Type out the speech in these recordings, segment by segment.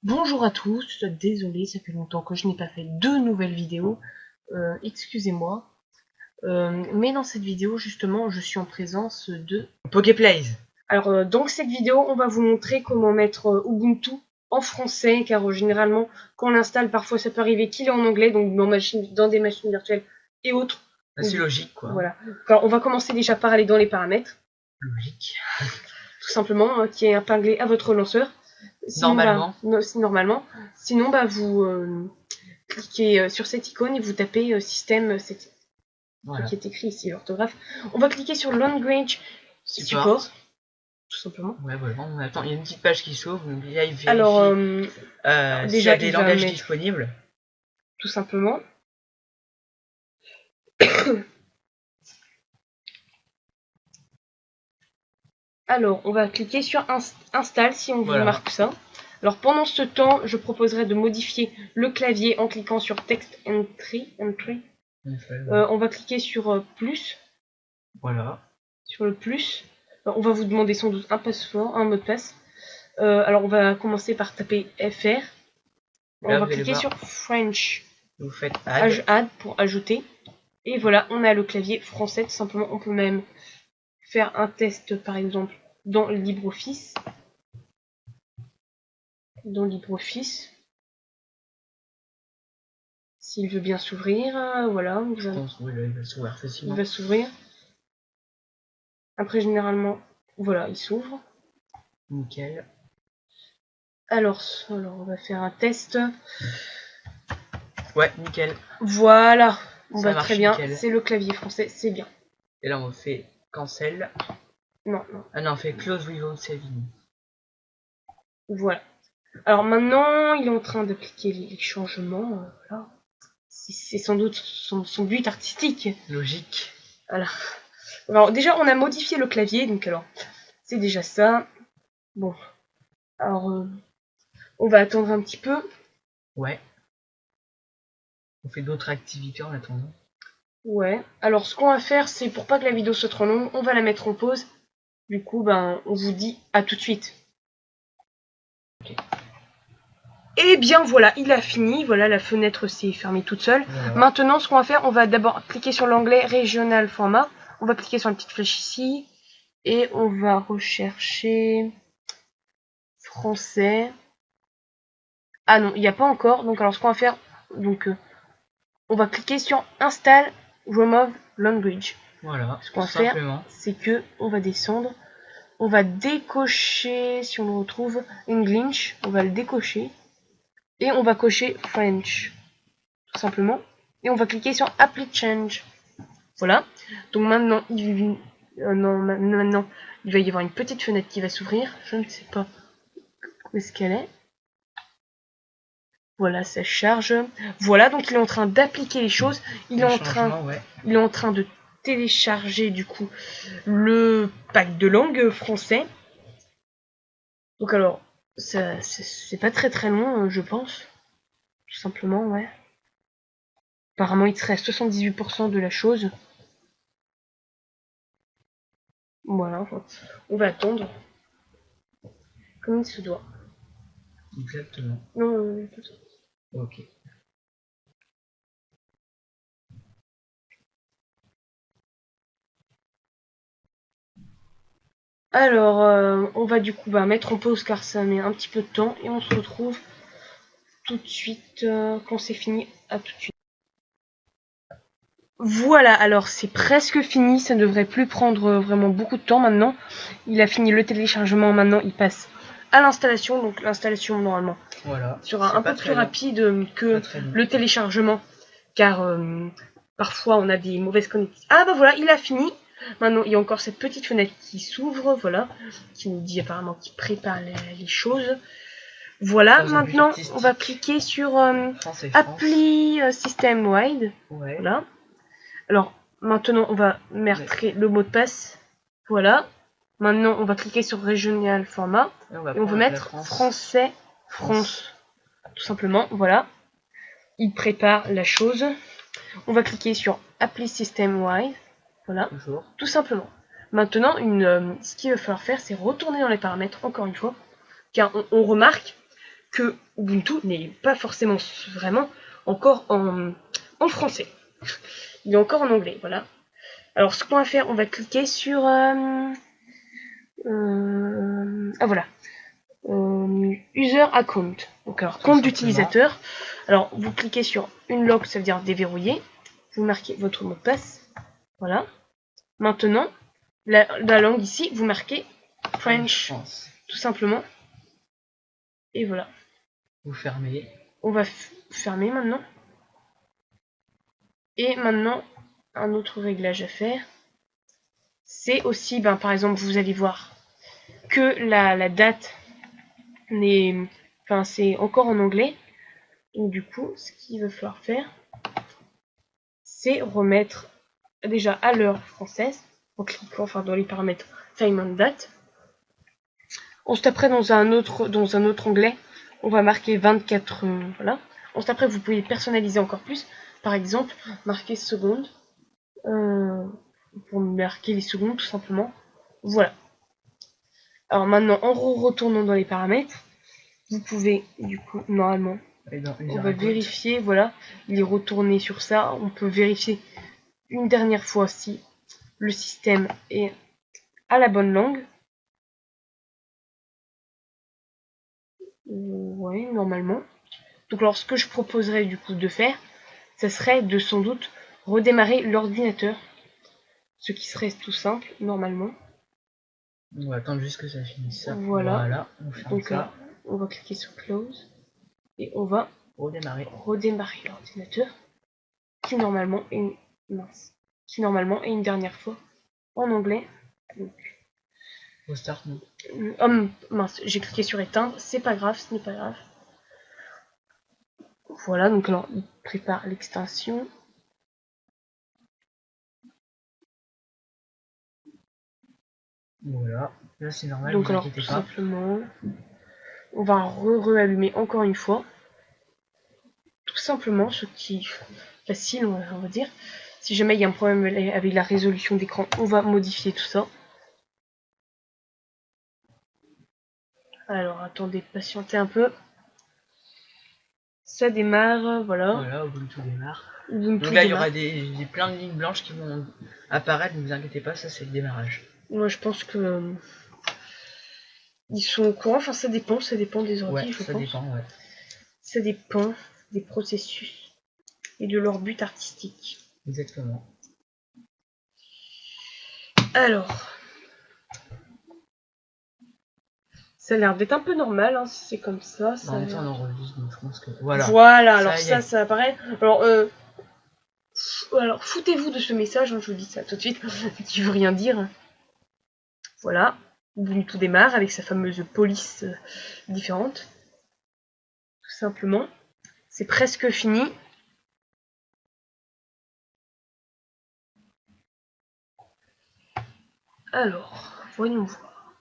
Bonjour à tous, désolé, ça fait longtemps que je n'ai pas fait de nouvelles vidéos, excusez-moi. Mais dans cette vidéo, justement, je suis en présence de Poképlays. Alors, dans cette vidéo, on va vous montrer comment mettre Ubuntu en français, car généralement, quand on l'installe, parfois ça peut arriver qu'il est en anglais, donc dans des machines virtuelles et autres. C'est logique, quoi. Voilà. Alors, on va commencer déjà par aller dans les paramètres. Logique. Tout simplement, qui est épinglé à votre lanceur. Sinon, normalement. Sinon, vous cliquez sur cette icône et vous tapez système qui est écrit ici, l'orthographe. On va cliquer sur Language Support. Tout simplement. Ouais, voilà, on attend. Il y a une petite page qui s'ouvre, donc là il vérifie Alors, s'il y a des langages disponibles. Tout simplement. Alors, on va cliquer sur Install si on vous marque ça. Alors, pendant ce temps, je proposerai de modifier le clavier en cliquant sur Text Entry. On va cliquer sur plus. Voilà. Sur le plus. Alors, on va vous demander sans doute un password, un mot de passe. Alors, on va commencer par taper FR. On va cliquer sur French. Vous faites add pour ajouter. Et voilà, on a le clavier français, tout simplement. On peut même faire un test, par exemple, dans LibreOffice. S'il veut bien s'ouvrir, voilà. Je pense, oui, il va s'ouvrir facilement. Il va s'ouvrir. Après, généralement, voilà, il s'ouvre. Nickel. Alors, on va faire un test. Ouais, nickel. Voilà, on va très bien. C'est le clavier français, c'est bien. Et là, on fait cancel. Non. Ah non, on fait close without saving. Voilà. Alors maintenant, il est en train d'appliquer les changements. Voilà. C'est sans doute son but artistique. Logique. Voilà. Alors déjà, on a modifié le clavier, donc alors, c'est déjà ça. Bon. Alors, on va attendre un petit peu. Ouais. On fait d'autres activités en attendant. Ouais. Alors, ce qu'on va faire, c'est pour pas que la vidéo soit trop longue, on va la mettre en pause. Du coup, on vous dit à tout de suite. Okay. Et bien voilà, il a fini. Voilà, la fenêtre s'est fermée toute seule. Voilà. Maintenant, ce qu'on va faire, on va d'abord cliquer sur l'onglet Regional Format. On va cliquer sur la petite flèche ici. Et on va rechercher français. Ah non, il n'y a pas encore. Donc alors ce qu'on va faire, on va cliquer sur Install Remove Language. Voilà. Ce qu'on va faire, c'est que on va descendre. On va décocher, si on le retrouve, English. On va le décocher. Et on va cocher French. Tout simplement. Et on va cliquer sur Apply Change. Voilà. Donc maintenant, maintenant, il va y avoir une petite fenêtre qui va s'ouvrir. Je ne sais pas où est-ce qu'elle est. Voilà, ça charge. Voilà, donc il est en train d'appliquer les choses. Il est en train de télécharger du coup le pack de langue français. Donc alors, c'est pas très long, je pense. Tout simplement, ouais. Apparemment, il te reste 78% de la chose. Voilà, on va attendre. Comme il se doit. Exactement. Non, ok. Alors, on va du coup mettre en pause car ça met un petit peu de temps et on se retrouve tout de suite quand c'est fini. À tout de suite. Voilà, alors c'est presque fini, ça ne devrait plus prendre vraiment beaucoup de temps maintenant. Il a fini le téléchargement, maintenant il passe à l'installation, donc l'installation normalement sera un peu plus rapide que le téléchargement, car parfois on a des mauvaises connexions. Ah bah voilà, il a fini. Maintenant il y a encore cette petite fenêtre qui s'ouvre, voilà, qui nous dit apparemment qu'il prépare les choses. Voilà, maintenant on va cliquer sur Apply System Wide. Voilà. Alors, maintenant, on va mettre le mot de passe. Voilà. Maintenant, on va cliquer sur Regional Format. Et on va mettre Français, France. Tout simplement, voilà. Il prépare la chose. On va cliquer sur Apply System Wide. Voilà. Tout simplement. Maintenant, ce qu'il va falloir faire, c'est retourner dans les paramètres, encore une fois. Car on remarque que Ubuntu n'est pas forcément vraiment encore en français. Il est encore en anglais, voilà. Alors ce qu'on va faire, on va cliquer sur voilà, user account. Donc alors compte d'utilisateur. Alors vous cliquez sur unlock, ça veut dire déverrouiller. Vous marquez votre mot de passe. Voilà. Maintenant, la langue ici, vous marquez French, tout simplement. Et voilà. Vous fermez. On va fermer maintenant. Et maintenant, un autre réglage à faire, c'est aussi, par exemple, vous allez voir que la date c'est encore en anglais. Donc du coup, ce qu'il va falloir faire, c'est remettre déjà à l'heure française, en cliquant dans les paramètres time and date. Ensuite après, dans un autre onglet, on va marquer 24, voilà. Ensuite après, vous pouvez personnaliser encore plus. Par exemple, marquer secondes, pour marquer les secondes tout simplement. Voilà. Alors maintenant, en retournant dans les paramètres, vous pouvez, du coup, normalement, on va vérifier, voilà, il est retourné sur ça. On peut vérifier une dernière fois si le système est à la bonne langue. Ouais, normalement. Donc alors, ce que je proposerais du coup de faire, ça serait de sans doute redémarrer l'ordinateur. Ce qui serait tout simple, normalement. On va attendre juste que ça finisse ça. Voilà. On ferme donc ça. Là, on va cliquer sur close. Et on va redémarrer l'ordinateur. Qui normalement est une dernière fois en anglais. Donc, start, non. mince, j'ai cliqué sur éteindre, c'est pas grave, ce n'est pas grave. Voilà, donc alors il prépare l'extension. Voilà, là c'est normal, donc vous alors inquiétez tout pas. simplement, on va re-allumer encore une fois. Tout simplement, ce qui est facile, on va dire. Si jamais il y a un problème avec la résolution d'écran, on va modifier tout ça. Alors attendez, patientez un peu. Ça démarre, voilà. Voilà, Ubuntu démarre. Donc là, il y aura plein de lignes blanches qui vont apparaître, ne vous inquiétez pas, ça c'est le démarrage. Moi, je pense que ils sont au courant, enfin ça dépend des ordi, je pense. Ça dépend des processus et de leur but artistique. Exactement. Alors, ça a l'air d'être un peu normal, hein, si c'est comme ça. En même temps, on enregistre, donc je pense que... Voilà, alors ça apparaît. Alors, foutez-vous de ce message, hein, je vous dis ça tout de suite, qui veut rien dire. Voilà, Ubuntu démarre avec sa fameuse police différente. Tout simplement. C'est presque fini. Alors, voyons voir.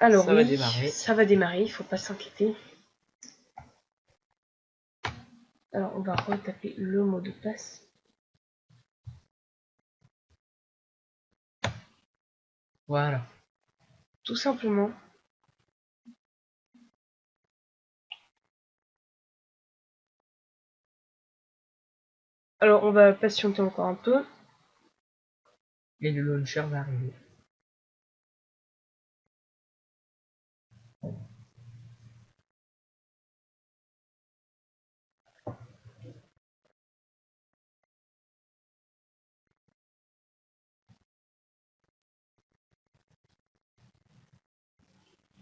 Alors, ça va démarrer, il ne faut pas s'inquiéter. Alors, on va retaper le mot de passe. Voilà. Tout simplement. Alors, on va patienter encore un peu. Et le launcher va arriver.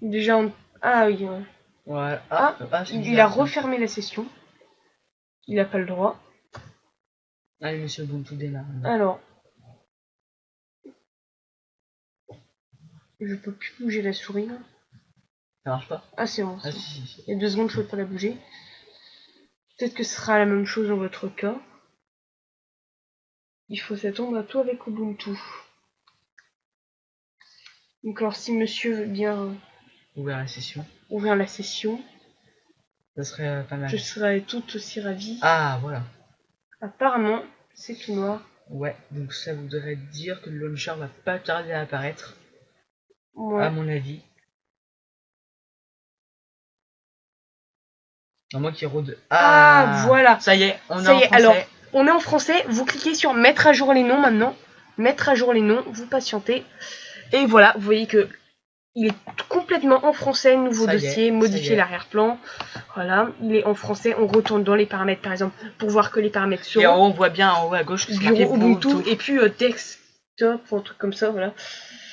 Déjà, ah oui. Voilà. Il a refermé la session. Il n'a pas le droit. Allez, monsieur Ubuntu démarre. Alors. Je peux plus bouger la souris. Là. Ça marche pas? Ah, c'est bon. Si. Il y a 2 secondes, je ne peux pas la bouger. Peut-être que ce sera la même chose dans votre cas. Il faut s'attendre à tout avec Ubuntu. Donc alors si monsieur veut bien ouvrir la session, ça serait pas mal. Je serais tout aussi ravie. Ah voilà. Apparemment, c'est tout noir. Ouais, donc ça voudrait dire que le launcher va pas tarder à apparaître. Ouais. À mon avis. Moi qui rôde. Ah, voilà. Ça y est, on est en français. Alors, on est en français. Vous cliquez sur mettre à jour les noms maintenant. Mettre à jour les noms. Vous patientez. Et voilà, vous voyez que il est complètement en français. Nouveau dossier, modifier l'arrière-plan. Voilà, il est en français. On retourne dans les paramètres par exemple pour voir que les paramètres sont. Et en haut, on voit bien en haut à gauche que c'est marqué Ubuntu. Et puis desktop ou un truc comme ça. Voilà.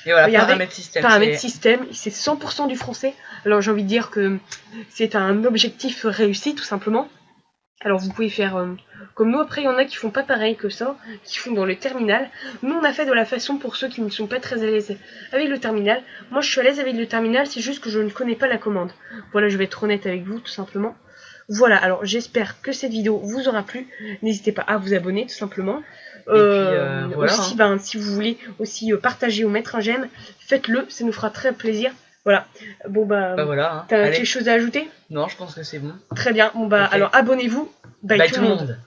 Et voilà, paramètres système. Paramètres système, c'est 100% du français. Alors j'ai envie de dire que c'est un objectif réussi tout simplement. Alors vous pouvez faire comme nous. Après il y en a qui font pas pareil que ça, qui font dans le terminal. Nous on a fait de la façon pour ceux qui ne sont pas très à l'aise avec le terminal. Moi je suis à l'aise avec le terminal, c'est juste que je ne connais pas la commande. Voilà, je vais être honnête avec vous tout simplement. Voilà, alors j'espère que cette vidéo vous aura plu. N'hésitez pas à vous abonner tout simplement. Voilà, aussi, si vous voulez aussi partager ou mettre un j'aime, faites-le, ça nous fera très plaisir. Voilà. Bon voilà. T'as quelque chose à ajouter? Non, je pense que c'est bon. Très bien. Bon alors abonnez-vous. Bye tout le monde.